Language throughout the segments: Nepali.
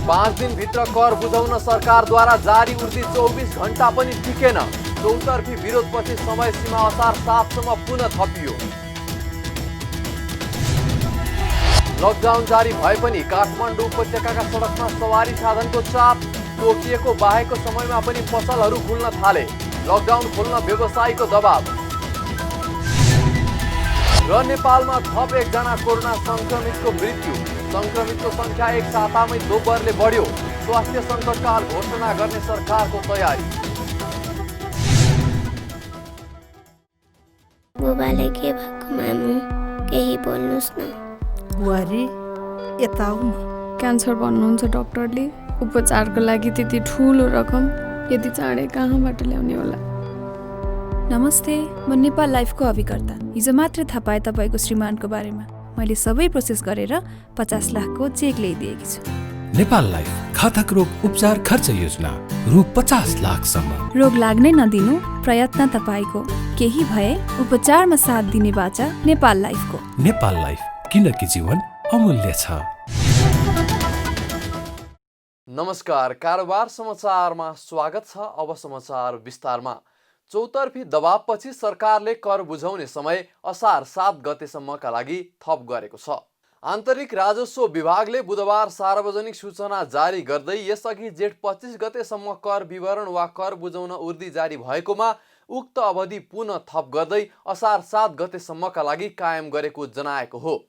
5 दिनभित्र कर बुझाउन सरकारद्वारा जारी उर्दी 24 घण्टा पनि टिकेन। चौतर्फी विरोधपछि समय सीमा असार 7 सम्म पुनः थपियो। लकडाउन जारी भए पनि काठमाडौँ उपत्यकाका सडकमा सवारी साधनको चाप। तोकिएको बाहेकको समयमा पनि पसलहरू खुल्न थाले। लकडाउन खोल्न व्यवसायीको दबाव। र नेपालमा थप एकजना कोरोना संक्रमितको मृत्यु। संक्रमितको संख्या एक सातामै दोब्बरले बढ्यो। स्वास्थ्य सङ्कटकाल घोषणा गर्ने सरकारको तयारी। बुबाले के भएको मामु केही बोल्नुस् न। बुहारी यता आऊ न। क्यान्सर भन्नुहुन्छ डाक्टरले। उपचारको लागि त्यति ठुलो रकम यति चाँडै कहाँबाट ल्याउने होला? नमस्ते, म नेपाल लाइफको अभिकर्ता। हिजो मात्रै थाहा पाएँ तपाईँको श्रीमानको बारेमा। मैले सबै प्रोसेस गरेर 50 लाखको चेक ल्याइदिएकी छु। नेपाल लाइफ घातक रोग उपचार खर्च योजना रु 50 लाखसम्म। रोग लाग्नै नदिनु प्रयत्न तपाईँको। केही भए उपचारमा साथ दिने बाचा नेपाल लाइफको। नेपाल लाइफ, किनकि जीवन अमूल्य छ। नमस्कार, कारोबार समाचारमा स्वागत छ। अब समाचार विस्तारमा। चौतर्फी दबावपछि सरकारले कर बुझाउने समय असार 7 गतेसम्मका लागि थप गरेको छ। आन्तरिक राजस्व विभागले बुधबार सार्वजनिक सूचना जारी गर्दै यसअघि जेठ 25 गतेसम्म कर विवरण वा कर बुझाउन उर्दी जारी भएकोमा उक्त अवधि पुनः थप गर्दै असार 7 गतेसम्मका लागि कायम गरेको जनाएको हो।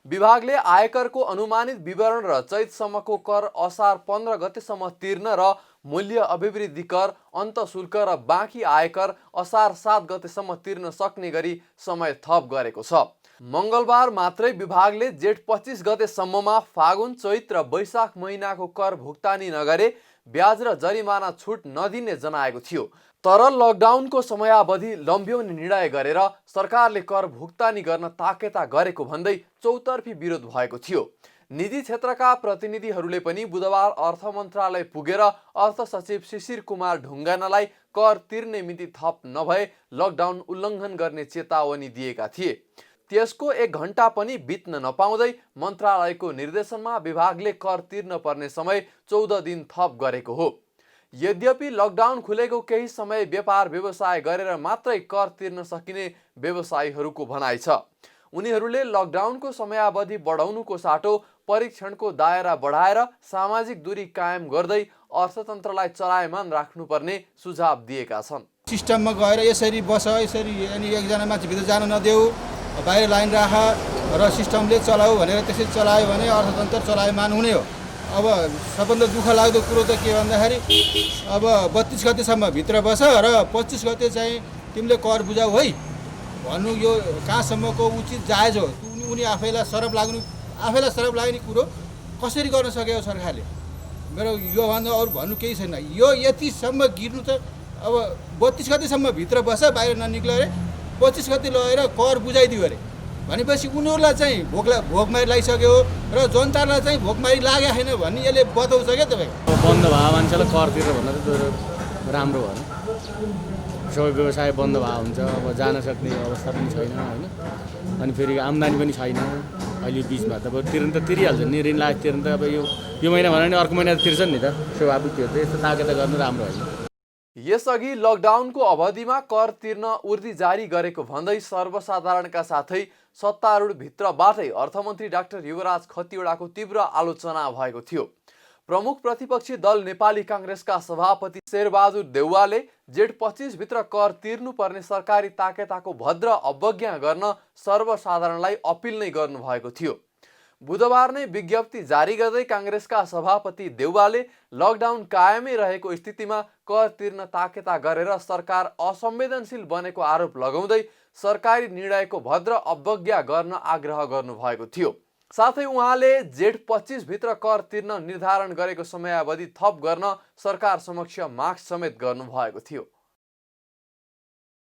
विभागले आयकरको अनुमानित विवरण र चैतसम्मको कर असार 15 गतेसम्म तिर्न र मूल्य अभिवृद्धि कर, अन्तशुल्क र बाँकी आयकर असार 7 गतेसम्म तिर्न सक्ने गरी समय थप गरेको छ। मङ्गलबार मात्रै विभागले जेठ 25 गतेसम्ममा फागुन, चैत र वैशाख महिनाको कर भुक्तानी नगरे ब्याज र जरिमाना छुट नदिने जनाएको थियो। तर लकडाउनको समयावधि लम्ब्याउने निर्णय गरेर सरकारले कर भुक्तानी गर्न ताकेता गरेको भन्दै चौतर्फी विरोध भएको थियो। निजी क्षेत्रका प्रतिनिधिहरूले पनि बुधबार अर्थ मन्त्रालय पुगेर अर्थ सचिव शिशिर कुमार ढुङ्गानालाई कर तिर्ने मिति थप नभए लकडाउन उल्लङ्घन गर्ने चेतावनी दिएका थिए। त्यसको 1 घण्टा पनि बित्न नपाउँदै मन्त्रालयको निर्देशनमा विभागले कर तिर्न पर्ने समय 14 दिन थप गरेको हो। यद्यपि लकडाउन खुलेको केही समय व्यापार व्यवसाय गरेर मात्रै कर तिर्न सकिने व्यवसायीहरूको भनाइ छ। उनीहरूले लकडाउनको समयावधि बढाउनुको साटो परीक्षणको दायरा बढाएर सामाजिक दूरी कायम गर्दै अर्थतन्त्रलाई चलायमान राख्नुपर्ने सुझाव दिएका छन्। सिस्टममा गएर यसरी बस, यसरी अनि एकजना मान्छे भित्र जान नदेऊ, बाहिर लाइन राख र सिस्टमले चलाऊ भनेर त्यसरी चलायो भने अर्थतन्त्र चलायमान हुने हो। अब सबभन्दा दुःख लाग्दो कुरो त के भन्दाखेरि अब 32 गतेसम्म भित्र बस र 25 गते चाहिँ तिमीले कर बुझाऊ है भन्नु यो कहाँसम्मको उचित जायज हो? उनी आफैलाई सरप लाग्ने कुरो कसरी गर्न सक्यो सरकारले? मेरो योभन्दा अरू भन्नु केही छैन। यो यतिसम्म गिर्नु त अब 32 गतेसम्म भित्र बस, बाहिर ननिक्ल्यो अरे 25 गते लगेर कर बुझाइदियो अरे भनेपछि उनीहरूलाई चाहिँ भोकमारी लागिसक्यो र जनतालाई चाहिँ भोकमारी लागेको छैन भन्ने यसले बताउँछ क्या तपाईँको। बन्द भयो मान्छेलाई कर तिरेर भन्दा त राम्रो भएन। सबै व्यवसाय बन्द भयो हुन्छ, अब जान सक्ने अवस्था पनि छैन होइन। अनि फेरि आम्दानी पनि छैन अहिले बिचमा। त अब तिर्न त तिरिहाल्छ नि, ऋण लागेको तिर्न त अब यो महिना भनेर नि अर्को महिना तिर्छन् नि त। स्वाभाविक त्यो त यस्तो ताकेता गर्नु राम्रो होइन। यसअघि लकडाउनको अवधिमा कर तिर्न उर्दी जारी गरेको भन्दै सर्वसाधारणका साथै सत्तारूढ भित्रबाटै अर्थमन्त्री डाक्टर युवराज खतिवडाको तीव्र आलोचना भएको थियो। प्रमुख प्रतिपक्षी दल नेपाली काङ्ग्रेसका सभापति शेरबहादुर देउवाले जेठ 25 भित्र कर तिर्नुपर्ने सरकारी ताकेताको भद्र अवज्ञा गर्न सर्वसाधारणलाई अपिल नै गर्नुभएको थियो। बुधबार नै विज्ञप्ति जारी गर्दै काङ्ग्रेसका सभापति देउवाले लकडाउन कायमै रहेको स्थितिमा कर तिर्न ताकेता गरेर सरकार असंवेदनशील बनेको आरोप लगाउँदै सरकारी निर्णयको भद्र अवज्ञा गर्न आग्रह गर्नुभएको थियो। साथै उहाँले जेठ 25 भित्र कर तिर्न निर्धारण गरेको समयावधि थप गर्न सरकार समक्ष माग समेत गर्नुभएको थियो।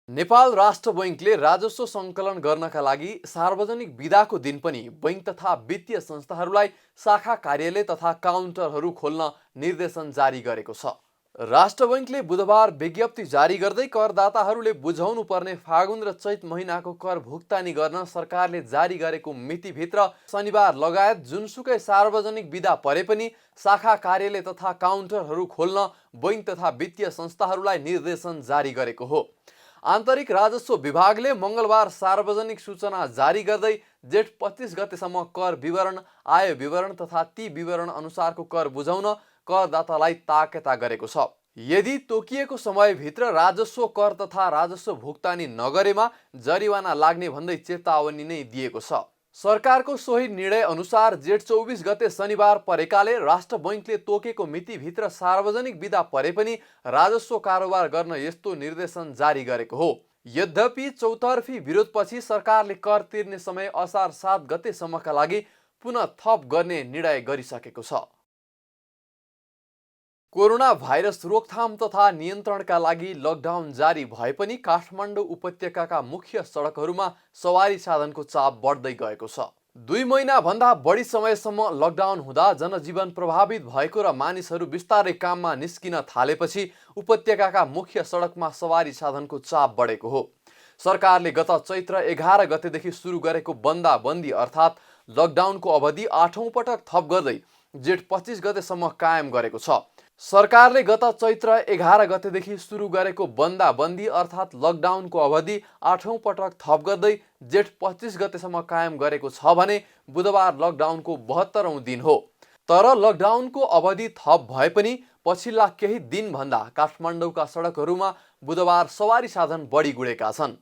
नेपाल राष्ट्र बैङ्कले राजस्व सङ्कलन गर्नका लागि सार्वजनिक बिदाको दिन पनि बैङ्क तथा वित्तीय संस्थाहरूलाई शाखा कार्यालय तथा काउन्टरहरू खोल्न निर्देशन जारी गरेको छ। राष्ट्र बैंकले बुधबार विज्ञप्ति जारी गर्दै करदाताहरूले बुझाउनु पर्ने फागुन र चैत महिनाको कर भुक्तानी गर्न सरकारले जारी गरेको मितिभित्र शनिबार लगायत जुनसुकै सार्वजनिक बिदा परे पनि शाखा कार्यालय तथा काउन्टरहरू खोल्न बैंक तथा वित्तीय संस्थाहरूलाई निर्देशन जारी गरेको हो। आन्तरिक राजस्व विभागले मङ्गलबार सार्वजनिक सूचना जारी गर्दै जेठ 25 गतेसम्म कर विवरण, आय विवरण तथा ती विवरण अनुसारको कर बुझाउन करदातालाई ताकेता गरेको छ। यदि तोकिएको समयभित्र राजस्व कर तथा राजस्व भुक्तानी नगरेमा जरिवाना लाग्ने भन्दै चेतावनी नै दिएको छ। सरकारको सोही निर्णय अनुसार जेठ 24 गते शनिबार परेकाले राष्ट्र बैंकले तोकेको मितिभित्र सार्वजनिक बिदा परे पनि राजस्व कारोबार गर्न यस्तो निर्देशन जारी गरेको हो। यद्यपि चौतर्फी विरोधपछि सरकारले कर तिर्ने समय असार 7 गतेसम्मका लागि पुनः थप गर्ने निर्णय गरिसकेको छ। कोरोना भाइरस रोकथाम तथा नियन्त्रणका लागि लकडाउन जारी भए पनि काठमाडौँ उपत्यकाका मुख्य सडकहरूमा सवारी साधनको चाप बढ्दै गएको छ। 2 महिनाभन्दा बढी समयसम्म लकडाउन हुँदा जनजीवन प्रभावित भएको र मानिसहरू बिस्तारै काममा निस्किन थालेपछि उपत्यकाका मुख्य सडकमा सवारी साधनको चाप बढेको हो। सरकारले गत चैत्र 11 गतेदेखि सुरु गरेको बन्दाबन्दी अर्थात् लकडाउनको अवधि 8औं पटक थप गर्दै जेठ 25 गतेसम्म कायम गरेको छ। सरकारले गत चैत्र 11 गतेदेखि सुरु गरेको बन्दाबन्दी अर्थात् लकडाउनको अवधि 8औं पटक थप गर्दै जेठ 25 गतेसम्म कायम गरेको छ भने बुधबार लकडाउनको 72औं दिन हो। तर लकडाउनको अवधि थप भए पनि पछिल्ला केही दिनभन्दा काठमाडौँका सडकहरूमा बुधबार सवारी साधन बढी गुडेका छन्।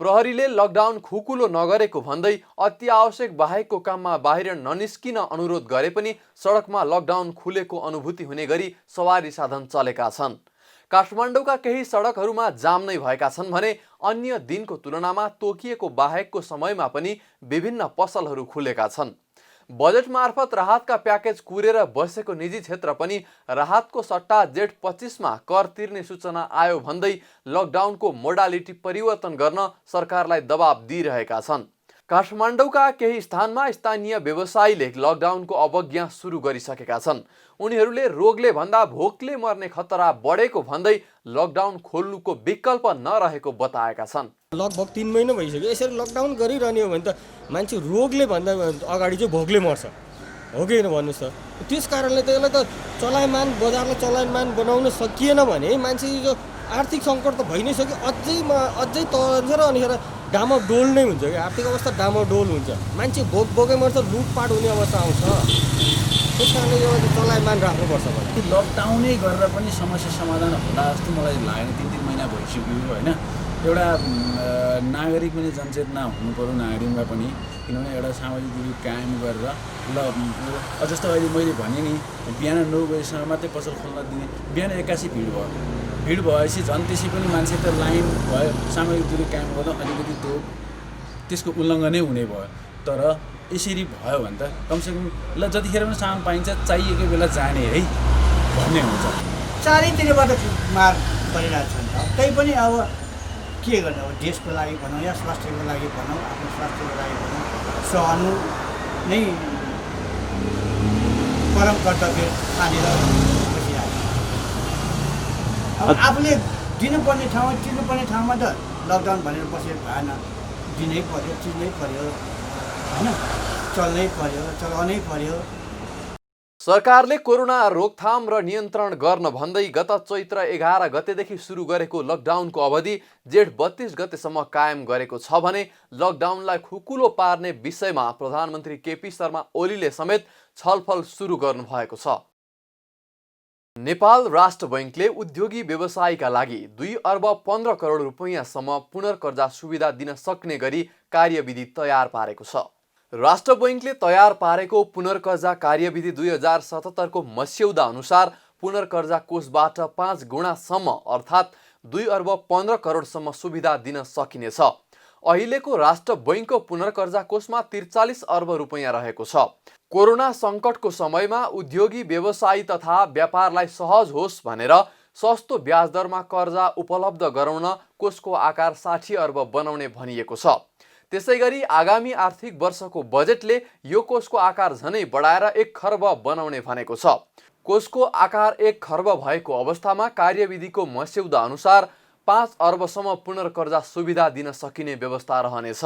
प्रहरीले लकडाउन खुकुलो नगरेको भन्दै अति आवश्यक बाहेकको काममा बाहिर ननिस्किन अनुरोध गरे पनि सडकमा लकडाउन खुलेको अनुभूति हुने गरी सवारी साधन चलेका छन्। काठमाडौँका केही सडकहरूमा जाम नै भएका छन् भने अन्य दिनको तुलनामा तोकिएको बाहेकको समयमा पनि विभिन्न पसलहरू खुलेका छन्। बजेट मार्फत राहतका प्याकेज कुरेर बसेको निजी क्षेत्र पनि राहतको सट्टा जेठ 25 मा कर तिर्ने सूचना आयो भन्दै लकडाउनको मोडालिटी परिवर्तन गर्न सरकारलाई दबाब दिइरहेका छन्। काठमाडौँका केही स्थानमा स्थानीय व्यवसायीले लकडाउनको अवज्ञा सुरु गरिसकेका छन्। उनीहरूले रोगले भन्दा भोकले मर्ने खतरा बढेको भन्दै लकडाउन खोल्नुको विकल्प नरहेको बताएका छन्। लगभग 3 महिना भइसक्यो यसरी लकडाउन गरिरहने हो भने त मान्छे रोगले भन्दा अगाडि चाहिँ भोकले मर्छ, हो कि होइन भन्नुहोस् त। त्यस कारणले त यसलाई त चलायमान, बजारलाई चलायमान बनाउन सकिएन भने मान्छे जो आर्थिक सङ्कट त भइ नै सक्यो, अझै तर्न्छ र अनि डामाडोल नै हुन्छ कि आर्थिक अवस्था डामाडोल हुन्छ। मान्छे भोकै मर्छ, लुटपाट हुने अवस्था आउँछ। त्यस कारणले यो चलायमान राख्नुपर्छ। लकडाउनै गरेर पनि समस्या समाधान होला जस्तो मलाई लागेन। 3 महिना भइसक्यो होइन। एउटा नागरिक पनि जनचेतना हुनु पर्यो नागरिकमा पनि, किनभने एउटा सामाजिक दूरी कायम गरेर जस्तो अहिले मैले भने नि बिहान 9 बजीसम्म मात्रै पसल खोल्न दिने, बिहान 81 भिड भएपछि झन् त्यसै पनि मान्छे त लाइन भयो, सामाजिक दूरी कायम गर्दा अलिकति त्यसको उल्लङ्घनै हुने भयो। तर यसरी भयो भने त कमसेकम ल जतिखेर पनि सामान पाइन्छ चाहिएकै बेला जाने है भन्ने हुन्छ। चारैतिरबाट मार परिरहेको छ नि त। त्यही पनि अब के गर्ने, अब देशको लागि भनौँ या स्वास्थ्यको लागि भनौँ, आफ्नो स्वास्थ्यको लागि भनौँ, सहनु नै परम कर्तव्य ठानेर बसिरहेको छ। अब आफूले दिनुपर्ने ठाउँमा चिन्नुपर्ने ठाउँमा त लकडाउन भनेर बसेर भएन, दिनै पर्यो, चिन्नै पर्यो होइन, चल्नै पर्यो, चलाउनै पर्यो। सरकारले कोरोना रोकथाम र नियन्त्रण गर्न भन्दै गत चैत्र 11 गतेदेखि सुरु गरेको लकडाउनको अवधि जेठ 32 गतेसम्म कायम गरेको छ भने लकडाउनलाई खुकुलो पार्ने विषयमा प्रधानमन्त्री केपी शर्मा ओलीले समेत छलफल सुरु गर्नुभएको छ। नेपाल राष्ट्र बैंकले उद्योगी व्यवसायीका लागि 2 अर्ब 15 करोड रुपैयाँसम्म पुनर्कर्जा सुविधा दिन सक्ने गरी कार्यविधि तयार पारेको छ। राष्ट्र बैंकले तयार पारेको पुनर्कर्जा कार्यविधि 2077 को मस्यौदा अनुसार पुनर्कर्जा कोषबाट 5 गुणासम्म अर्थात् 2 अर्ब 15 करोडसम्म सुविधा दिन सकिनेछ। अहिलेको राष्ट्र बैंकको पुनर्कर्जा कोषमा 43 अर्ब रुपैयाँ रहेको छ। कोरोना सङ्कटको समयमा उद्योगी व्यवसायी तथा व्यापारलाई सहज होस् भनेर सस्तो ब्याज दरमा कर्जा उपलब्ध गराउन कोषको आकार 60 अर्ब बनाउने भनिएको छ। त्यसैगरी आगामी आर्थिक वर्षको बजेटले यो कोषको आकार झनै बढाएर 1 खर्ब बनाउने भनेको छ। कोषको आकार 1 खर्ब भएको अवस्थामा कार्यविधिको मस्यौदा अनुसार 5 अर्बसम्म पुनर्कर्जा सुविधा दिन सकिने व्यवस्था रहनेछ।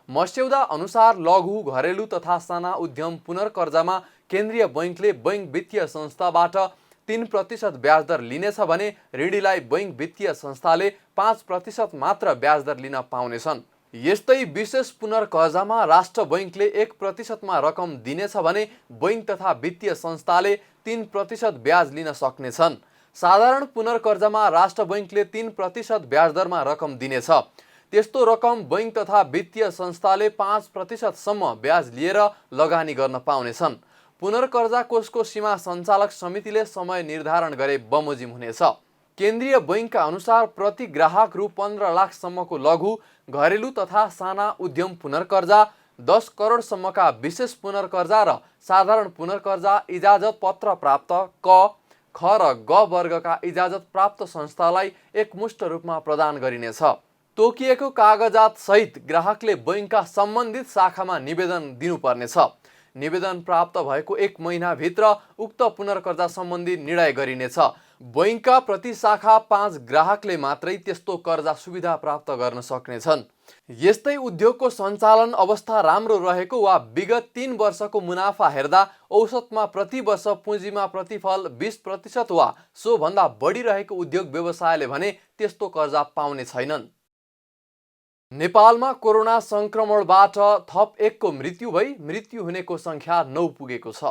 मस्यौदा अनुसार लघु, घरेलु तथा साना उद्यम पुनर्कर्जामा केन्द्रीय बैङ्कले बैङ्क वित्तीय संस्थाबाट 3% ब्याज दर लिनेछ भने ऋणीलाई बैङ्क वित्तीय संस्थाले 5% मात्र ब्याज दर लिन पाउनेछन्। यस्तै विशेष पुनर्कर्जामा राष्ट्र बैङ्कले 1% मा रकम दिनेछ भने बैङ्क तथा वित्तीय संस्थाले 3% ब्याज लिन सक्नेछन्। साधारण पुनर्कर्जामा राष्ट्र बैङ्कले 3% ब्याज दरमा रकम दिनेछ। त्यस्तो रकम बैङ्क तथा वित्तीय संस्थाले 5% सम्म ब्याज लिएर लगानी गर्न पाउनेछन्। पुनर्कर्जा कोषको सीमा सञ्चालक समितिले समय निर्धारण गरे बमोजिम हुनेछ। केन्द्रीय बैङ्कका अनुसार प्रति ग्राहक रु 15 लाखसम्मको लघु, घरेलु तथा साना उद्यम पुनर्कर्जा, 10 करोडसम्मका विशेष पुनर्कर्जा र साधारण पुनर्कर्जा इजाजत पत्र प्राप्त क, ख र ग वर्गका इजाजत प्राप्त संस्थालाई एकमुष्ट रूपमा प्रदान गरिनेछ। तोकिएको कागजात सहित ग्राहकले बैङ्कका सम्बन्धित शाखामा निवेदन दिनुपर्नेछ। निवेदन प्राप्त भएको 1 महिनाभित्र उक्त पुनर्कर्जा सम्बन्धी निर्णय गरिनेछ। बैङ्कका प्रति शाखा 5 ग्राहकले मात्रै त्यस्तो कर्जा सुविधा प्राप्त गर्न सक्नेछन्। यस्तै उद्योगको सञ्चालन अवस्था राम्रो रहेको वा विगत 3 वर्षको मुनाफा हेर्दा औसतमा प्रति वर्ष पुँजीमा प्रतिफल 20% वा सोभन्दा बढी रहेको उद्योग व्यवसायले भने त्यस्तो कर्जा पाउने छैनन्। नेपालमा कोरोना संक्रमणबाट थप 1 को मृत्यु भई मृत्यु हुनेको संख्या 9 पुगेको छ।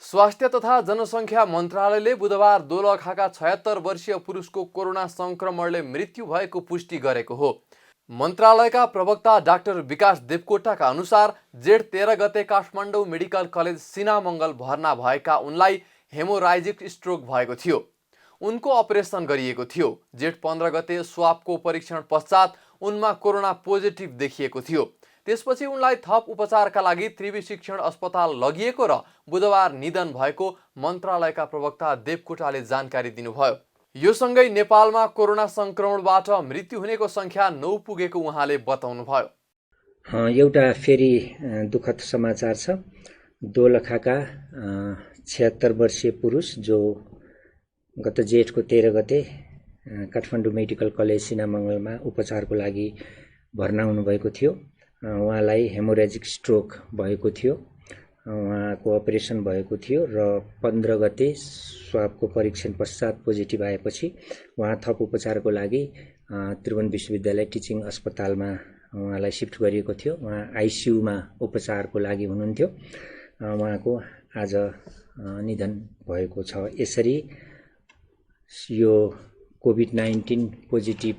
स्वास्थ्य तथा जनसङ्ख्या मन्त्रालयले बुधबार दोलखाका 76 वर्षीय पुरुषको कोरोना संक्रमणले मृत्यु भएको पुष्टि गरेको हो। मन्त्रालयका प्रवक्ता डाक्टर विकास देवकोटाका अनुसार जेठ 13 गते काठमाडौँ मेडिकल कलेज सिनामङ्गल भर्ना भएका उनलाई हेमोराइजिक स्ट्रोक भएको थियो। उनको अपरेसन गरिएको थियो। जेठ 15 गते स्वाबको परीक्षण पश्चात उनमा कोरोना पोजिटिभ देखिएको थियो। त्यसपछि उनलाई थप उपचारका लागि त्रिवी शिक्षण अस्पताल लगिएको र बुधबार निधन भएको मन्त्रालयका प्रवक्ता देवकोटाले जानकारी दिनुभयो। यो सँगै नेपालमा कोरोना संक्रमणबाट मृत्यु हुनेको संख्या 9 पुगेको उहाँले बताउनुभयो। एउटा फेरि दुःखद समाचार छ। दोलखाका 76 वर्षीय पुरुष जो गत जेठको 13 गते काठमाडौँ मेडिकल कलेज सिनामङ्गलमा उपचारको लागि भर्ना हुनुभएको थियो। उहाँलाई हेमोरेजिक स्ट्रोक भएको थियो। उहाँको अपरेसन भएको थियो र 15 गते स्वाबको परीक्षण पश्चात पोजिटिभ आएपछि उहाँ थप उपचारको लागि त्रिभुवन विश्वविद्यालय टिचिङ अस्पतालमा उहाँलाई सिफ्ट गरिएको थियो। उहाँ आइसियुमा उपचारको लागि हुनुहुन्थ्यो। उहाँको आज निधन भएको छ। यसरी यो कोभिड-19 पोजिटिभ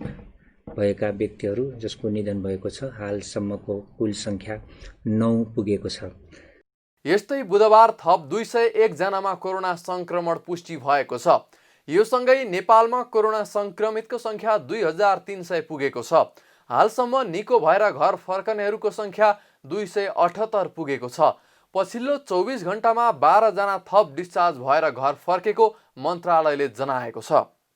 भएका व्यक्तिहरू जसको निधन भएको छ हालसम्मको कुल संख्या 9 पुगेको छ। यस्तै बुधबार थप 201 जनामा कोरोना संक्रमण पुष्टि भएको छ। यो सँगै नेपालमा कोरोना संक्रमितको संख्या 2300 पुगेको छ। हालसम्म निको भएर घर फर्कनेहरूको संख्या 278 पुगेको छ। पछिल्लो 24 घण्टामा 12 जना थप डिस्चार्ज भएर घर फर्केको मन्त्रालयले जनाएको छ।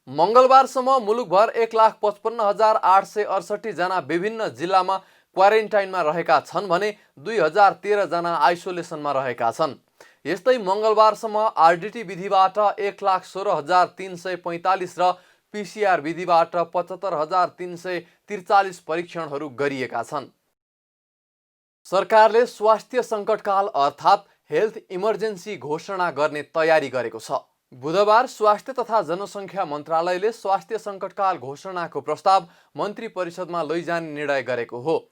मंगलबारसम्म मुलुकभर 1,55,868 जना विभिन्न जिल्लामा क्वारेन्टाइनमा रहेका छन् भने 2013 जना आइसोलेसनमा रहेका छन्। यस्तै मंगलबारसम्म आरडीटी विधिबाट 1,16,345 र पीसीआर विधिबाट 75,343 परीक्षणहरू गरिएका छन्। सरकारले स्वास्थ्य सङ्कटकाल अर्थात् हेल्थ इमर्जेन्सी घोषणा गर्ने तयारी गरेको छ। बुधबार स्वास्थ्य तथा जनसङ्ख्या मन्त्रालयले स्वास्थ्य सङ्कटकाल घोषणाको प्रस्ताव मन्त्री परिषदमा लैजाने निर्णय गरेको हो।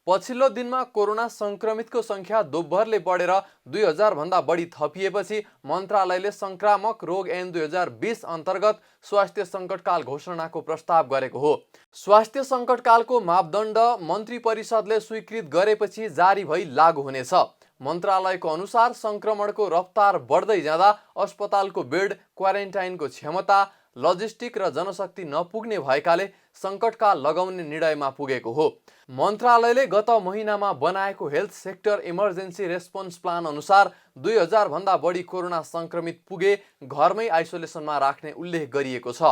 पछिल्लो दिनमा कोरोना संक्रमितको संख्या दोब्बरले बढेर 2000 भन्दा बढी थपिएपछि मन्त्रालयले संक्रामक रोग ऐन 2020 अन्तर्गत स्वास्थ्य सङ्कटकाल घोषणाको प्रस्ताव गरेको हो। स्वास्थ्य सङ्कटकालको मापदण्ड मन्त्री परिषदले स्वीकृत गरेपछि जारी भई लागू हुनेछ। मन्त्रालयको अनुसार संक्रमणको रफ्तार बढ्दै जाँदा अस्पतालको बेड, क्वारेन्टाइनको क्षमता, लजिस्टिक र जनशक्ति नपुग्ने भएकाले सङ्कटकाल लगाउने निर्णयमा पुगेको हो। मन्त्रालयले गत महिनामा बनाएको health sector emergency response plan अनुसार 2000 भन्दा बढी कोरोना संक्रमित पुगे घरमै आइसोलेसनमा राख्ने उल्लेख गरिएको छ।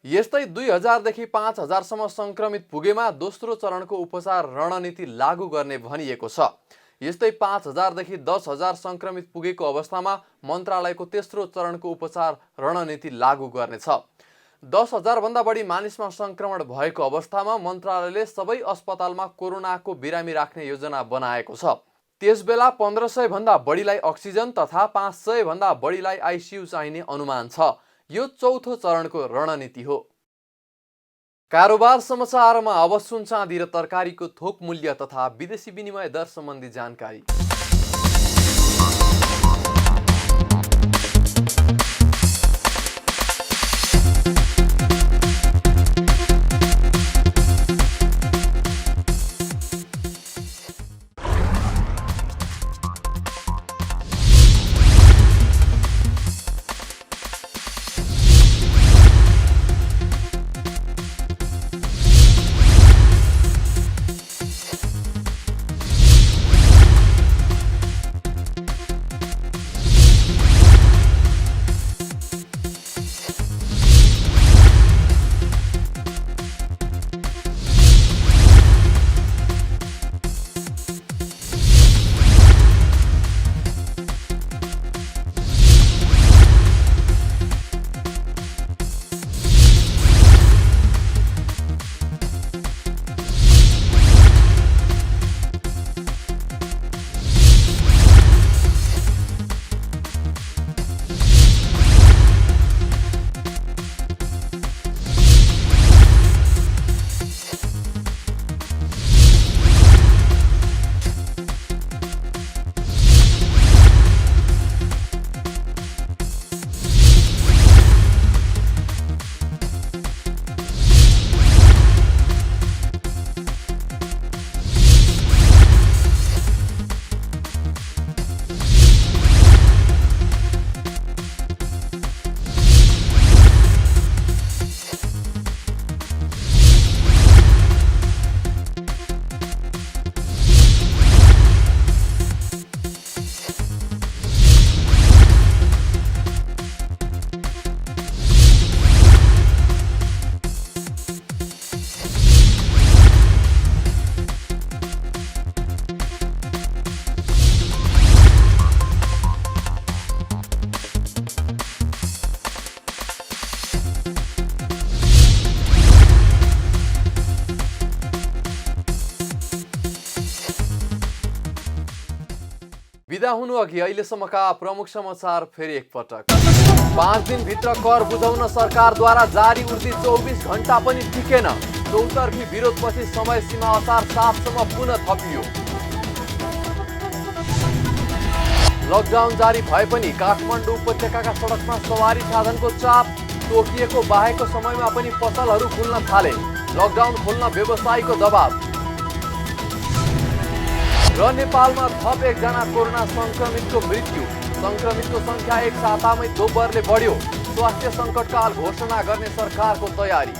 यस्तै 2000 देखि 5000 सम्म संक्रमित पुगेमा दोस्रो चरणको उपचार रणनीति लागू गर्ने भनिएको छ। यस्तै 5,000 देखि 10,000 संक्रमित पुगेको अवस्थामा मन्त्रालयको तेस्रो चरणको उपचार रणनीति लागू गर्नेछ। 10,000 भन्दा बढी मानिसमा संक्रमण भएको अवस्थामा मन्त्रालयले सबै अस्पतालमा कोरोनाको बिरामी राख्ने योजना बनाएको छ। त्यसबेला 1500 भन्दा बढीलाई अक्सिजन तथा 500 भन्दा बढीलाई आइसियु चाहिने अनुमान छ। यो चौथो चरणको रणनीति हो। कारोबार समाचारमा अब सुन चाँदी र तरकारीको थोक मूल्य तथा विदेशी विनिमय दर सम्बन्धी जानकारी। बिदा हुनु अघि अहिलेसम्मका प्रमुख समाचार फेरि एकपटक। 5 दिनभित्र कर बुझाउन सरकारद्वारा जारी उर्दी 24 घण्टा पनि टिकेन। चौतर्फी विरोधपछि समय सीमा असार 7 सम्म पुनः थपियो। लकडाउन जारी भए पनि काठमाडौँ उपत्यकाका सडकमा सवारी साधनको चाप। तोकिएको बाहेकको समयमा पनि पसलहरू खुल्न थाले। लकडाउन खोल्न व्यवसायीको दबाव। र नेपालमा थप 1 जना कोरोना संक्रमितको मृत्यु। संक्रमितको संख्या एक सातामै दोब्बरले बढ्यो। स्वास्थ्य सङ्कटकाल घोषणा गर्ने सरकारको तयारी।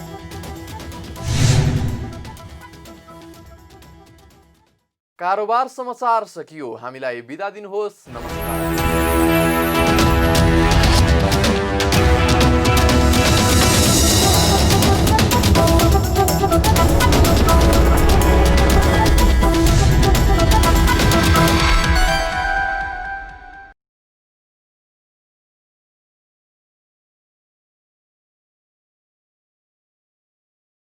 कारोबार समाचार सकियो। हामीलाई बिदा दिनुहोस्। नमस्कार।